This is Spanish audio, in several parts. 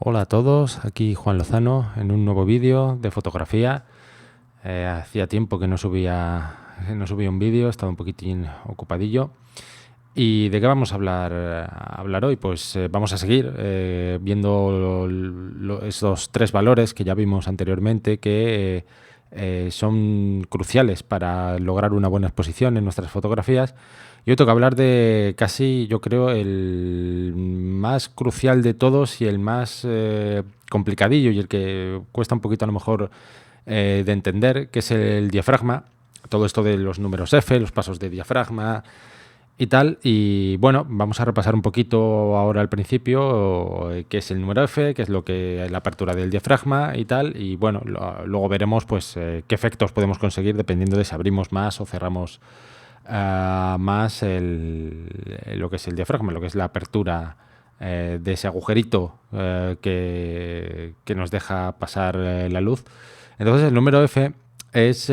Hola a todos, aquí Juan Lozano en un nuevo vídeo de fotografía. Hacía tiempo que no subía un vídeo, estaba un poquitín ocupadillo. ¿Y de qué vamos a hablar hoy? Pues vamos a seguir viendo esos tres valores que ya vimos anteriormente que son cruciales para lograr una buena exposición en nuestras fotografías. Y hoy toca hablar de casi, yo creo, el más crucial de todos y el más complicadillo y el que cuesta un poquito a lo mejor de entender, que es el diafragma. Todo esto de los números F, los pasos de diafragma y tal. Y bueno, vamos a repasar un poquito ahora al principio qué es el número F, qué es la apertura del diafragma y tal. Y bueno, luego veremos pues qué efectos podemos conseguir dependiendo de si abrimos más o cerramos más lo que es el diafragma, lo que es la apertura de ese agujerito que nos deja pasar la luz. Entonces el número F es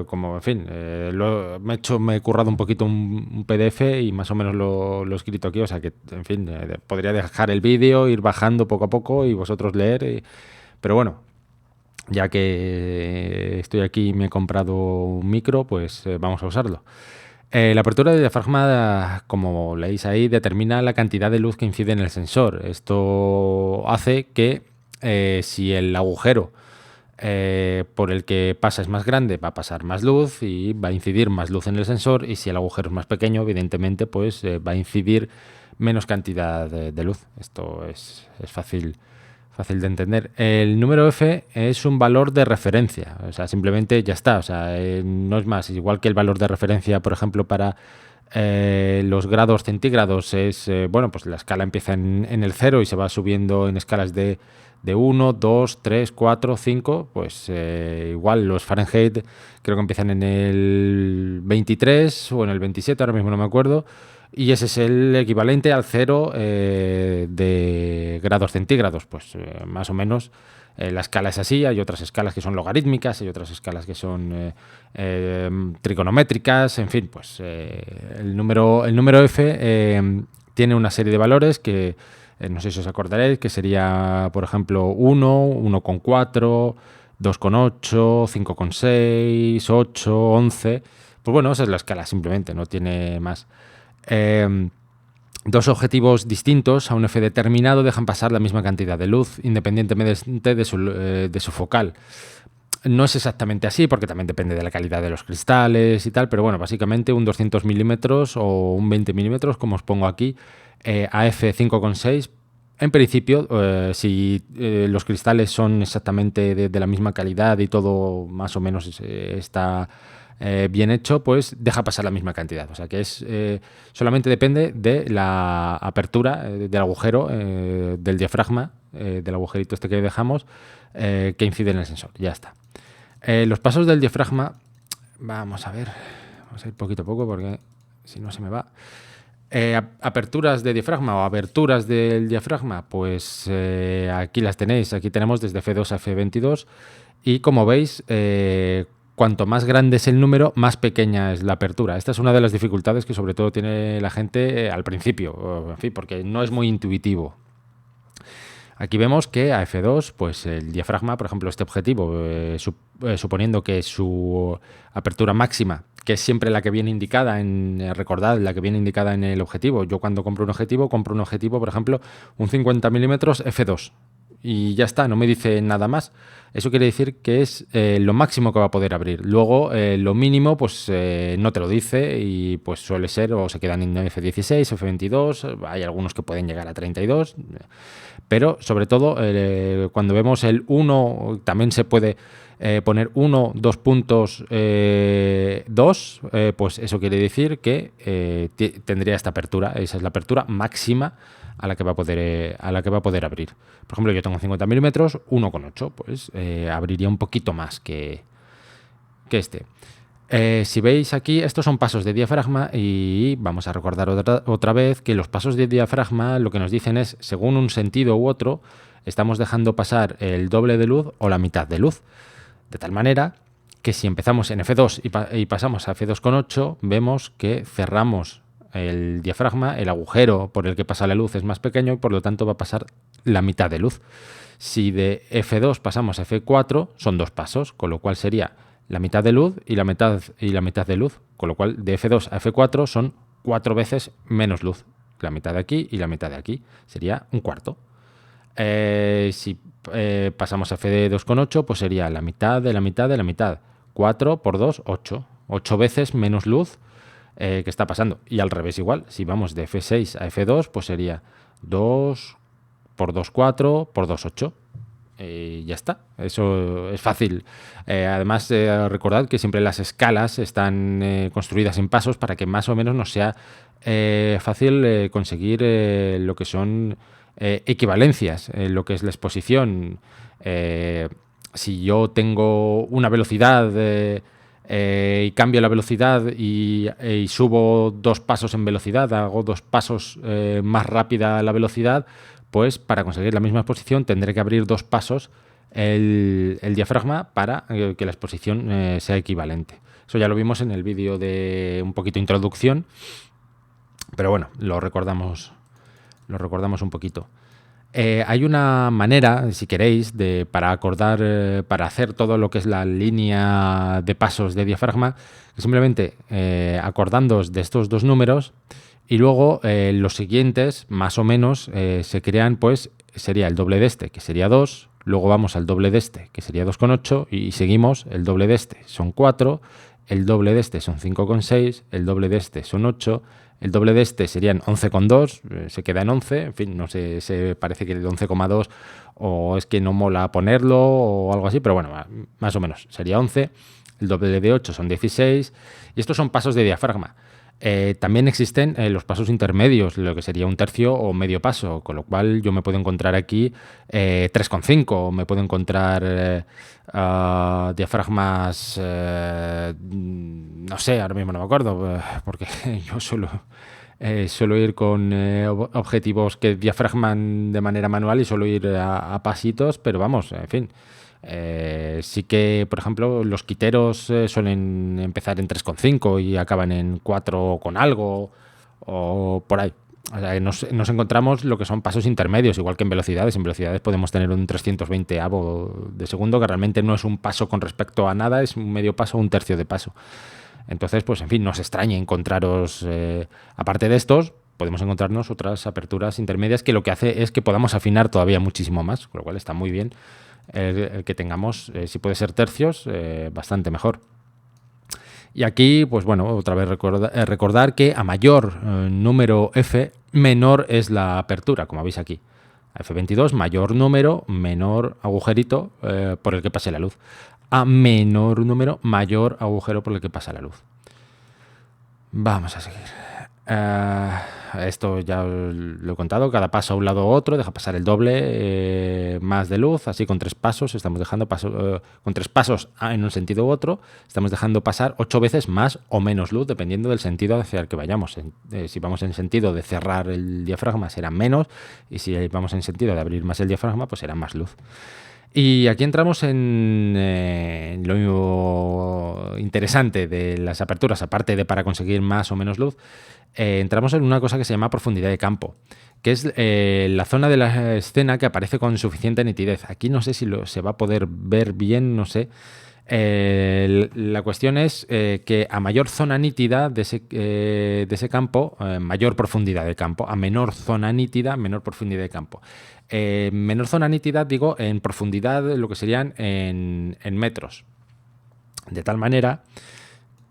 como, en fin, me he currado un poquito un PDF y más o menos lo he escrito aquí, o sea que, en fin, podría dejar el vídeo, ir bajando poco a poco y vosotros leer, pero bueno, ya que estoy aquí y me he comprado un micro, pues vamos a usarlo. La apertura del diafragma, como leéis ahí, determina la cantidad de luz que incide en el sensor. Esto hace que si el agujero por el que pasa es más grande, va a pasar más luz y va a incidir más luz en el sensor, y si el agujero es más pequeño, evidentemente, pues va a incidir menos cantidad de luz. Esto es fácil de entender. El número F es un valor de referencia, o sea, simplemente ya está, o sea, no es más. Igual que el valor de referencia, por ejemplo, para los grados centígrados es, bueno, pues la escala empieza en el 0 y se va subiendo en escalas de 1, 2, 3, 4, 5, pues igual los Fahrenheit creo que empiezan en el 23 o en el 27, ahora mismo no me acuerdo, y ese es el equivalente al 0 de grados centígrados. Pues más o menos la escala es así. Hay otras escalas que son logarítmicas, hay otras escalas que son trigonométricas, en fin, pues el número F tiene una serie de valores que no sé si os acordaréis, que sería, por ejemplo, 1, 1,4, 2,8, 5,6, 8, 11. Pues bueno, esa es la escala simplemente, no tiene más. Dos objetivos distintos a un F determinado dejan pasar la misma cantidad de luz independientemente de su focal. No es exactamente así, porque también depende de la calidad de los cristales y tal, pero bueno, básicamente un 200 milímetros o un 20 milímetros, como os pongo aquí, a f5,6. En principio, si los cristales son exactamente de la misma calidad y todo más o menos está bien hecho, pues deja pasar la misma cantidad. O sea que solamente depende de la apertura del agujero del diafragma, del agujerito este que dejamos, que incide en el sensor. Ya está. Los pasos del diafragma, vamos a ir poquito a poco porque si no se me va. Aperturas de diafragma o aberturas del diafragma, pues aquí las tenéis. Aquí tenemos desde F2 a F22 y como veis, cuanto más grande es el número, más pequeña es la apertura. Esta es una de las dificultades que sobre todo tiene la gente al principio, en fin, porque no es muy intuitivo. Aquí vemos que a F2, pues el diafragma, por ejemplo, este objetivo, suponiendo que su apertura máxima, que es siempre la que viene indicada recordad, la que viene indicada en el objetivo. Yo cuando compro un objetivo, por ejemplo, un 50 milímetros F2. Y ya está, no me dice nada más. Eso quiere decir que es lo máximo que va a poder abrir. Luego, lo mínimo, pues no te lo dice y pues suele ser, o se quedan en F16, F22, hay algunos que pueden llegar a 32, pero sobre todo cuando vemos el 1, también se puede poner 1, 2 puntos 2, pues eso quiere decir que tendría esta apertura. Esa es la apertura máxima a la que va a poder abrir. Por ejemplo, yo tengo 50 milímetros, 1,8, pues abriría un poquito más que este. Si veis aquí, estos son pasos de diafragma y vamos a recordar otra vez que los pasos de diafragma lo que nos dicen es, según un sentido u otro, estamos dejando pasar el doble de luz o la mitad de luz. De tal manera que si empezamos en F2 y pasamos a F2,8, vemos que cerramos el diafragma, el agujero por el que pasa la luz es más pequeño y por lo tanto va a pasar la mitad de luz. Si de F2 pasamos a F4, son 2 pasos, con lo cual sería la mitad de luz y la mitad de luz, con lo cual de F2 a F4 son 4 veces menos luz. La mitad de aquí y la mitad de aquí. Sería un cuarto. Si pasamos a F2,8, pues sería la mitad de la mitad de la mitad. 4 por 2, 8. 8 veces menos luz que está pasando. Y al revés igual. Si vamos de F6 a F2, pues sería 2 por 2, 4 por 2, 8. Ya está, eso es fácil. Además, recordad que siempre las escalas están construidas en pasos para que más o menos nos sea fácil conseguir lo que son equivalencias, lo que es la exposición. Si yo tengo una velocidad y cambio la velocidad y subo 2 pasos en velocidad, hago 2 pasos más rápida la velocidad, pues para conseguir la misma exposición tendré que abrir 2 pasos el diafragma para que la exposición sea equivalente. Eso ya lo vimos en el vídeo de un poquito introducción, pero bueno, lo recordamos un poquito. Hay una manera, si queréis, para acordar, para hacer todo lo que es la línea de pasos de diafragma, que simplemente acordándoos de estos 2 números. Y luego los siguientes, más o menos, se crean, pues sería el doble de este, que sería 2, luego vamos al doble de este, que sería 2,8, y seguimos, el doble de este son 4, el doble de este son 5,6, el doble de este son 8, el doble de este serían 11,2, se queda en 11, en fin, no sé, se parece que el 11,2 o es que no mola ponerlo o algo así, pero bueno, más o menos, sería 11, el doble de 8 son 16, y estos son pasos de diafragma. También existen los pasos intermedios, lo que sería un tercio o medio paso, con lo cual yo me puedo encontrar aquí 3,5, me puedo encontrar diafragmas, no sé, ahora mismo no me acuerdo, porque yo suelo ir con objetivos que diafragman de manera manual y suelo ir a pasitos, pero vamos, en fin. Sí que, por ejemplo, los quiteros suelen empezar en 3,5 y acaban en 4 con algo o por ahí. O sea, nos encontramos lo que son pasos intermedios, igual que en velocidades. En velocidades podemos tener un 320avo de segundo, que realmente no es un paso con respecto a nada, es un medio paso o un tercio de paso. Entonces, pues en fin, no os extrañe encontraros, aparte de estos, podemos encontrarnos otras aperturas intermedias que lo que hace es que podamos afinar todavía muchísimo más, con lo cual está muy bien el que tengamos, si puede ser tercios, bastante mejor. Y aquí, pues bueno, otra vez recordar que a mayor número F, menor es la apertura, como veis aquí. A F22, mayor número, menor agujerito por el que pase la luz. A menor número, mayor agujero por el que pasa la luz. Vamos a seguir. Esto ya lo he contado, cada paso a un lado u otro, deja pasar el doble más de luz, así con 3 pasos, estamos dejando con 3 pasos en un sentido u otro, estamos dejando pasar 8 veces más o menos luz, dependiendo del sentido hacia el que vayamos. Si vamos en sentido de cerrar el diafragma, será menos, y si vamos en sentido de abrir más el diafragma, pues será más luz. Y aquí entramos en lo interesante de las aperturas, aparte de para conseguir más o menos luz, entramos en una cosa que se llama profundidad de campo, que es la zona de la escena que aparece con suficiente nitidez. Aquí no sé si se va a poder ver bien, no sé. La cuestión es que a mayor zona nítida de ese campo, mayor profundidad de campo. A menor zona nítida, menor profundidad de campo. Menor zona nítida, digo, en profundidad, lo que serían en metros. De tal manera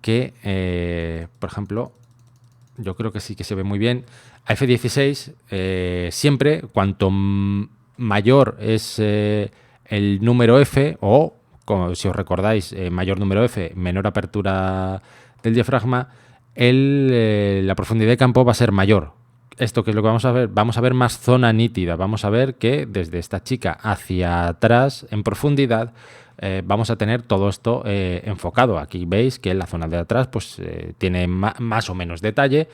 que, por ejemplo, yo creo que sí que se ve muy bien. A F16, siempre, cuanto mayor es el número F, o como si os recordáis, mayor número F, menor apertura del diafragma, la profundidad de campo va a ser mayor. Esto que es lo que vamos a ver más zona nítida. Vamos a ver que desde esta chica hacia atrás, en profundidad, vamos a tener todo esto enfocado. Aquí veis que la zona de atrás pues, tiene más o menos detalle.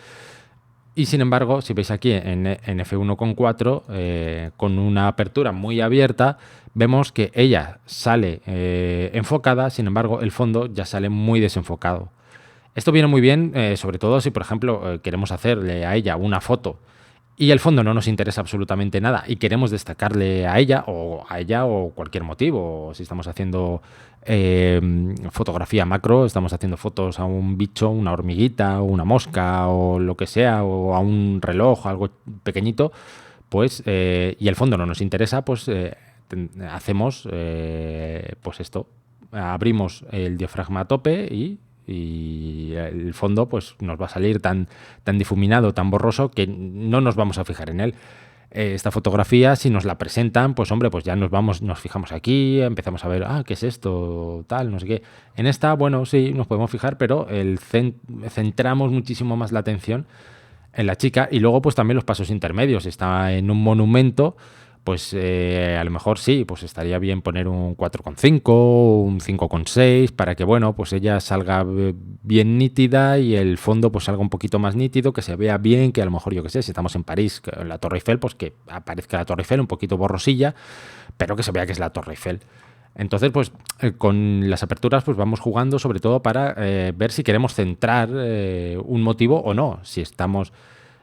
Y sin embargo, si veis aquí en F1,4, con una apertura muy abierta, vemos que ella sale enfocada, sin embargo, el fondo ya sale muy desenfocado. Esto viene muy bien, sobre todo si, por ejemplo, queremos hacerle a ella una foto y el fondo no nos interesa absolutamente nada y queremos destacarle a ella o cualquier motivo. Si estamos haciendo fotografía macro, estamos haciendo fotos a un bicho, una hormiguita, o una mosca o lo que sea, o a un reloj, algo pequeñito, pues y el fondo no nos interesa, pues hacemos pues esto. Abrimos el diafragma a tope y el fondo pues nos va a salir tan difuminado, tan borroso, que no nos vamos a fijar en él. Esta fotografía, si nos la presentan, pues hombre, pues ya nos fijamos aquí, empezamos a ver, ¿qué es esto? Tal, no sé qué. En esta, bueno, sí, nos podemos fijar, pero centramos muchísimo más la atención en la chica, y luego pues también los pasos intermedios. Está en un monumento, pues a lo mejor sí, pues estaría bien poner un 4,5, un 5,6, para que, bueno, pues ella salga bien nítida y el fondo pues salga un poquito más nítido, que se vea bien, que a lo mejor, yo qué sé, si estamos en París, en la Torre Eiffel, pues que aparezca la Torre Eiffel un poquito borrosilla, pero que se vea que es la Torre Eiffel. Entonces, pues con las aperturas pues vamos jugando sobre todo para ver si queremos centrar un motivo o no. Si estamos,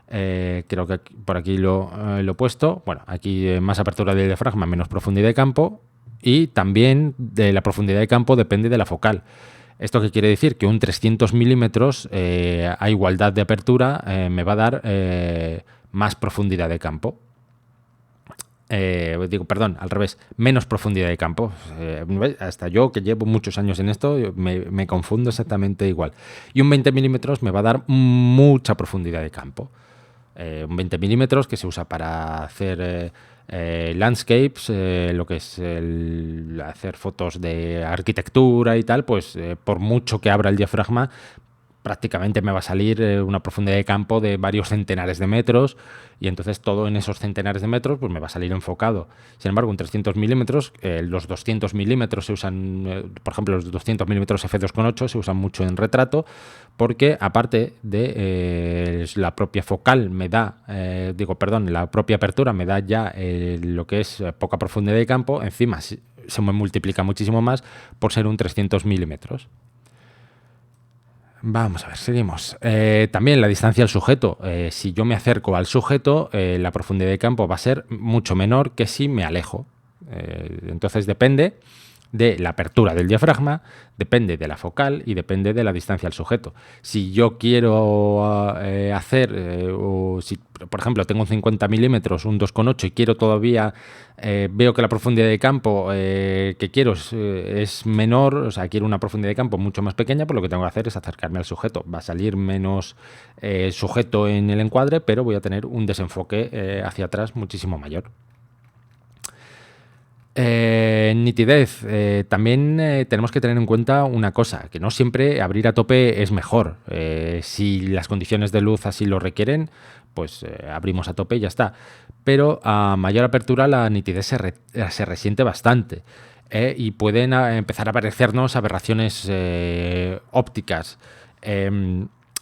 creo que por aquí lo he puesto, bueno, aquí más apertura del diafragma, menos profundidad de campo, y también de la profundidad de campo depende de la focal. ¿Esto qué quiere decir? Que un 300 milímetros a igualdad de apertura me va a dar más profundidad de campo. Perdón, al revés, menos profundidad de campo. Hasta yo, que llevo muchos años en esto, me confundo exactamente igual. Y un 20 milímetros me va a dar mucha profundidad de campo. Un 20 milímetros que se usa para hacer landscapes, lo que es hacer fotos de arquitectura y tal, pues por mucho que abra el diafragma, prácticamente me va a salir una profundidad de campo de varios centenares de metros, y entonces todo en esos centenares de metros pues me va a salir enfocado. Sin embargo, un 300 milímetros, los 200 milímetros se usan, por ejemplo, los 200 milímetros f2.8 se usan mucho en retrato, porque aparte de la propia focal me da, la propia apertura me da ya lo que es poca profundidad de campo, encima se me multiplica muchísimo más por ser un 300 milímetros. Vamos a ver, seguimos. También la distancia al sujeto. Si yo me acerco al sujeto, la profundidad de campo va a ser mucho menor que si me alejo. Entonces depende de la apertura del diafragma, depende de la focal y depende de la distancia al sujeto. Si yo quiero hacer, o si por ejemplo tengo un 50 milímetros, un 2,8 y quiero todavía, veo que la profundidad de campo que quiero es menor, o sea, quiero una profundidad de campo mucho más pequeña, pues lo que tengo que hacer es acercarme al sujeto. Va a salir menos sujeto en el encuadre, pero voy a tener un desenfoque hacia atrás muchísimo mayor. Nitidez. También tenemos que tener en cuenta una cosa, que no siempre abrir a tope es mejor. Si las condiciones de luz así lo requieren, pues abrimos a tope y ya está. Pero a mayor apertura la nitidez se resiente bastante. Y pueden empezar a aparecernos aberraciones ópticas.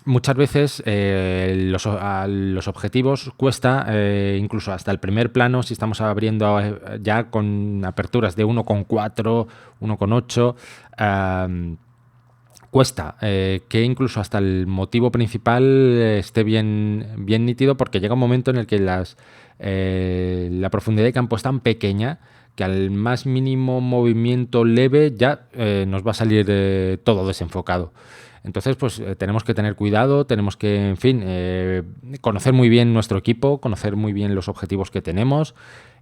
Muchas veces los objetivos cuesta, incluso hasta el primer plano, si estamos abriendo ya con aperturas de 1,4, 1,8, cuesta que incluso hasta el motivo principal esté bien nítido, porque llega un momento en el que la profundidad de campo es tan pequeña que al más mínimo movimiento leve ya nos va a salir todo desenfocado. Entonces, pues tenemos que tener cuidado, tenemos que, en fin, conocer muy bien nuestro equipo, conocer muy bien los objetivos que tenemos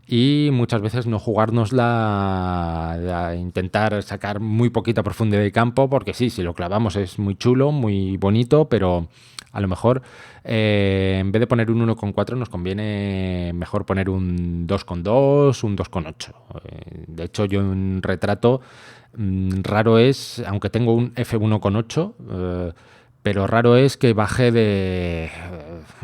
y muchas veces no jugárnosla a intentar sacar muy poquita profundidad de campo, porque sí, si lo clavamos es muy chulo, muy bonito, pero a lo mejor en vez de poner un 1,4 nos conviene mejor poner un 2,2, un 2,8. De hecho, yo en retrato raro es, aunque tengo un f1,8, pero raro es que baje de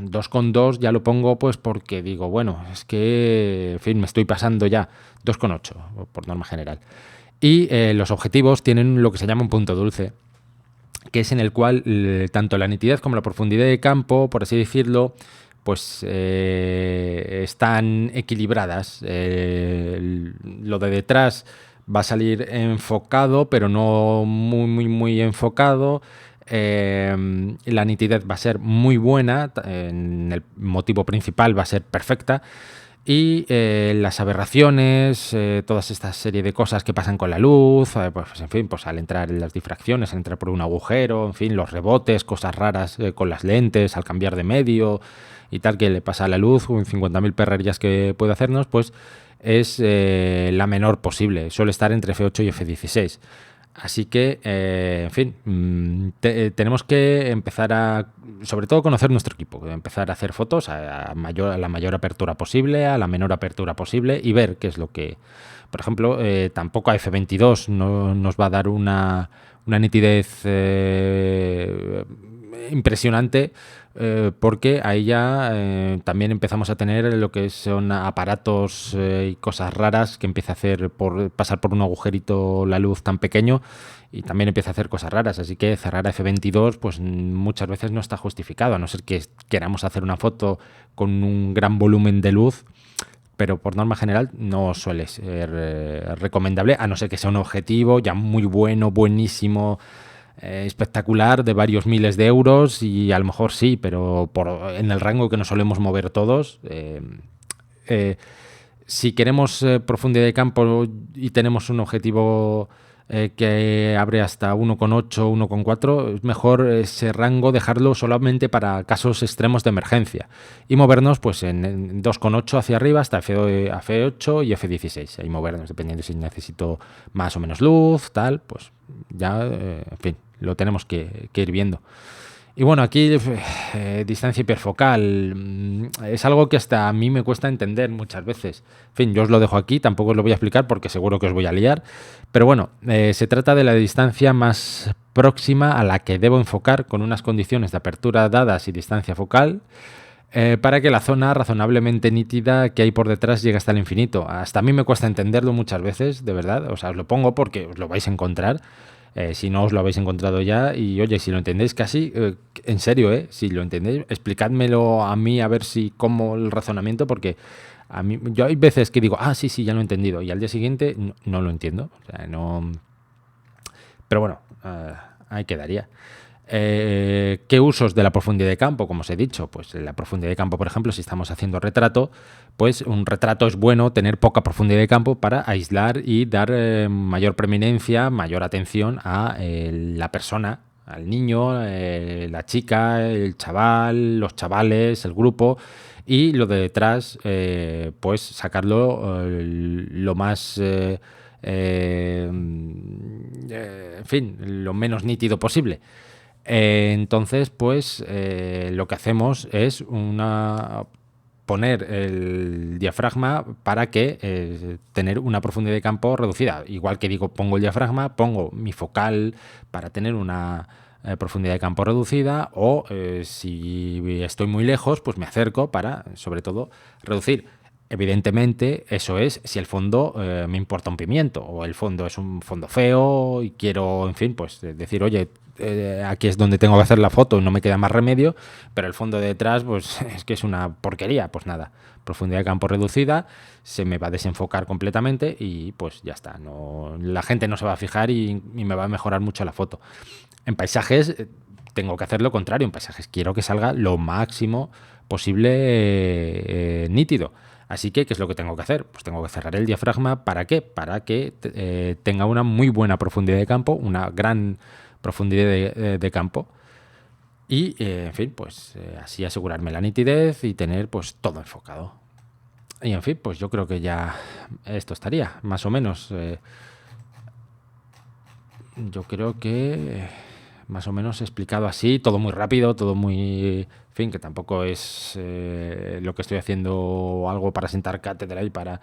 2,2, ya lo pongo pues porque digo, bueno, es que, en fin, me estoy pasando ya, 2,8 por norma general. Y los objetivos tienen lo que se llama un punto dulce, que es en el cual tanto la nitidez como la profundidad de campo, por así decirlo, pues están equilibradas. Lo de detrás va a salir enfocado, pero no muy enfocado. La nitidez va a ser muy buena, en el motivo principal va a ser perfecta. Y las aberraciones, todas esta serie de cosas que pasan con la luz, pues en fin, pues al entrar en las difracciones, al entrar por un agujero, en fin, los rebotes, cosas raras con las lentes, al cambiar de medio y tal, que le pasa a la luz, un 50.000 perrerías que puede hacernos, pues es la menor posible. Suele estar entre F8 y F16. Así que, en fin, tenemos que empezar a, sobre todo, conocer nuestro equipo, empezar a hacer fotos a la mayor apertura posible, a la menor apertura posible y ver qué es lo que, por ejemplo, tampoco a F22 no nos va a dar una nitidez impresionante, porque ahí ya también empezamos a tener lo que son aparatos y cosas raras que empieza a hacer por pasar por un agujerito la luz tan pequeño y también empieza a hacer cosas raras, así que cerrar a F22 pues muchas veces no está justificado, a no ser que queramos hacer una foto con un gran volumen de luz, pero por norma general no suele ser recomendable, a no ser que sea un objetivo ya muy bueno, buenísimo, espectacular, de varios miles de euros, y a lo mejor sí, pero en el rango que nos solemos mover todos. Si queremos profundidad de campo y tenemos un objetivo que abre hasta 1,8, 1,4, es mejor ese rango dejarlo solamente para casos extremos de emergencia y movernos pues en 2,8 hacia arriba hasta F8 y F16. Ahí movernos dependiendo si necesito más o menos luz, tal, pues ya, en fin, lo tenemos que ir viendo. Y bueno, aquí distancia hiperfocal es algo que hasta a mí me cuesta entender muchas veces. En fin, yo os lo dejo aquí, tampoco os lo voy a explicar porque seguro que os voy a liar. Pero bueno, se trata de la distancia más próxima a la que debo enfocar con unas condiciones de apertura dadas y distancia focal, para que la zona razonablemente nítida que hay por detrás llegue hasta el infinito. Hasta a mí me cuesta entenderlo muchas veces, de verdad. O sea, os lo pongo porque os lo vais a encontrar. Si no os lo habéis encontrado ya, y oye, si lo entendéis casi, en serio, si lo entendéis, explicádmelo a mí a ver si como el razonamiento, porque a mí, yo hay veces que digo, sí, ya lo he entendido, y al día siguiente no lo entiendo. O sea, no. Pero bueno, ahí quedaría. ¿Qué usos de la profundidad de campo? Como os he dicho, pues la profundidad de campo, por ejemplo, si estamos haciendo retrato, pues un retrato es bueno tener poca profundidad de campo para aislar y dar mayor preeminencia, mayor atención a la persona, al niño, la chica, el chaval, los chavales, el grupo, y lo de detrás, pues sacarlo lo más... en fin, lo menos nítido posible. Entonces, pues lo que hacemos es poner el diafragma para que tener una profundidad de campo reducida. Igual que digo, pongo el diafragma, pongo mi focal para tener una profundidad de campo reducida, o si estoy muy lejos, pues me acerco para, sobre todo, reducir. Evidentemente, eso es si el fondo me importa un pimiento, o el fondo es un fondo feo y quiero, en fin, pues decir, oye, aquí es donde tengo que hacer la foto, no me queda más remedio, pero el fondo de detrás, pues es que es una porquería. Pues nada, profundidad de campo reducida, se me va a desenfocar completamente y pues ya está. No, la gente no se va a fijar y me va a mejorar mucho la foto. En paisajes tengo que hacer lo contrario. En paisajes quiero que salga lo máximo posible nítido. Así que, ¿qué es lo que tengo que hacer? Pues tengo que cerrar el diafragma. ¿Para qué? Para que tenga una muy buena profundidad de campo, una gran profundidad de campo. Y, en fin, pues así asegurarme la nitidez y tener pues todo enfocado. Y, en fin, pues yo creo que ya esto estaría, más o menos. Yo creo que más o menos explicado así, todo muy rápido, todo muy... En fin, que tampoco es lo que estoy haciendo algo para sentar cátedra y para...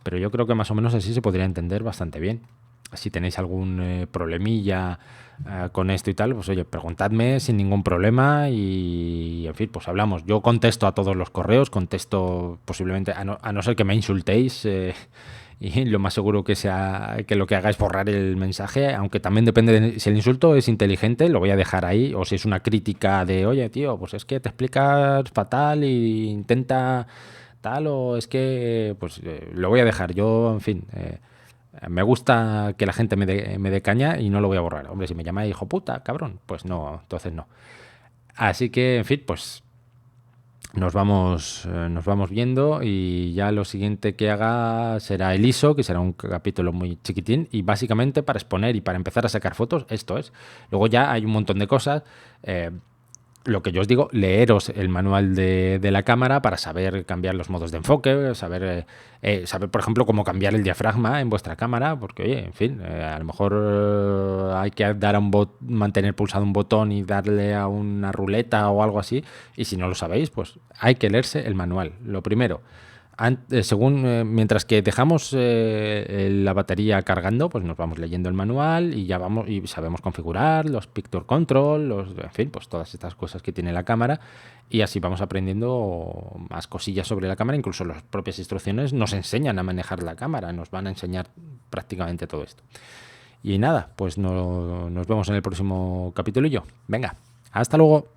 Pero yo creo que más o menos así se podría entender bastante bien. Si tenéis algún problemilla con esto y tal, pues oye, preguntadme sin ningún problema y, en fin, pues hablamos. Yo contesto a todos los correos, contesto posiblemente, a no ser que me insultéis, y lo más seguro que sea que lo que haga es borrar el mensaje, aunque también depende de si el insulto es inteligente, lo voy a dejar ahí, o si es una crítica de, oye, tío, pues es que te explicas fatal y intenta tal, o es que, pues lo voy a dejar. Yo, en fin, Me gusta que la gente me dé caña y no lo voy a borrar. Hombre, si me llama hijo puta, cabrón, pues no, entonces no. Así que, en fin, pues nos vamos viendo y ya lo siguiente que haga será el ISO, que será un capítulo muy chiquitín y básicamente para exponer y para empezar a sacar fotos, esto es. Luego ya hay un montón de cosas. Lo que yo os digo, leeros el manual de la cámara para saber cambiar los modos de enfoque, saber, por ejemplo, cómo cambiar el diafragma en vuestra cámara, porque, oye, en fin, a lo mejor hay que dar a mantener pulsado un botón y darle a una ruleta o algo así, y si no lo sabéis, pues hay que leerse el manual, lo primero. Mientras que dejamos la batería cargando, pues nos vamos leyendo el manual y ya vamos y sabemos configurar los picture control, en fin, pues todas estas cosas que tiene la cámara y así vamos aprendiendo más cosillas sobre la cámara. Incluso las propias instrucciones nos enseñan a manejar la cámara, nos van a enseñar prácticamente todo esto. Y nada, pues nos vemos en el próximo capítulo. Venga, hasta luego.